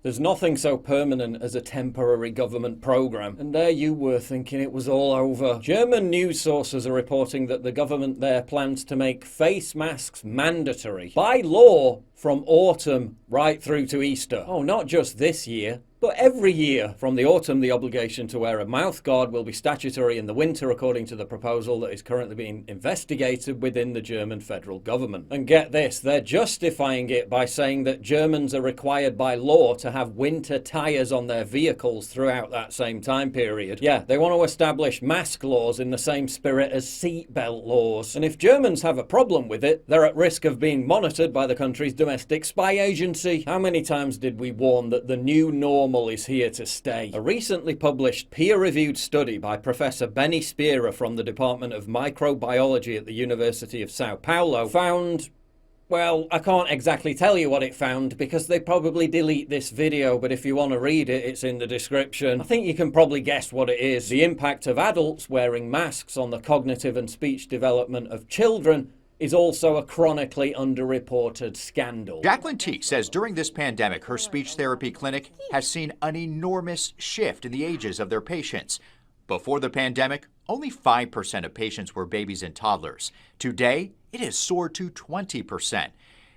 There's nothing so permanent as a temporary government program, and there you were thinking it was all over. German news sources are reporting that the government there plans to make face masks mandatory by law from autumn right through to Easter. Oh, not just this year, but every year. From the autumn, the obligation to wear a mouth guard will be statutory in the winter, according to the proposal that is currently being investigated within the German federal government. And get this, they're justifying it by saying that Germans are required by law to have winter tyres on their vehicles throughout that same time period. Yeah, they want to establish mask laws in the same spirit as seatbelt laws. And if Germans have a problem with it, they're at risk of being monitored by the country's domestic spy agency. How many times did we warn that the new normal is here to stay? A recently published peer-reviewed study by Professor Benny Spira from the Department of Microbiology at the University of Sao Paulo found, well, I can't exactly tell you what it found because they probably delete this video, but if you want to read it, it's in the description. I think you can probably guess what it is. The impact of adults wearing masks on the cognitive and speech development of children is also a chronically underreported scandal. Jacqueline T says during this pandemic, her speech therapy clinic has seen an enormous shift in the ages of their patients. Before the pandemic, only 5% of patients were babies and toddlers. Today, it has soared to 20%.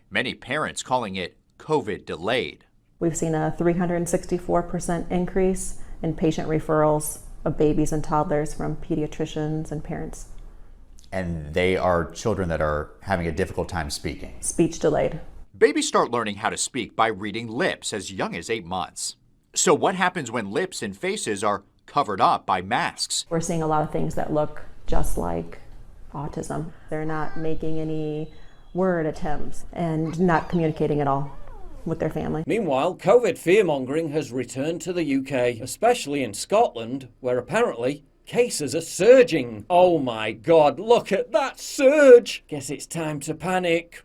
Many parents calling it COVID delayed. We've seen a 364% increase in patient referrals of babies and toddlers from pediatricians and parents. And they are children that are having a difficult time speaking. Speech delayed. Babies start learning how to speak by reading lips as young as 8 months. So what happens when lips and faces are covered up by masks? We're seeing a lot of things that look just like autism. They're not making any word attempts and not communicating at all with their family. Meanwhile, COVID fearmongering has returned to the UK, especially in Scotland, where apparently cases are surging. Oh my God, look at that surge! Guess it's time to panic.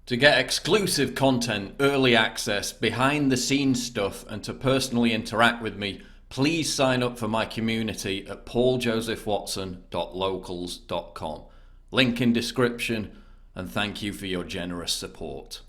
To get exclusive content, early access, behind the scenes stuff, and to personally interact with me, please sign up for my community at pauljosephwatson.locals.com. Link in description, and thank you for your generous support.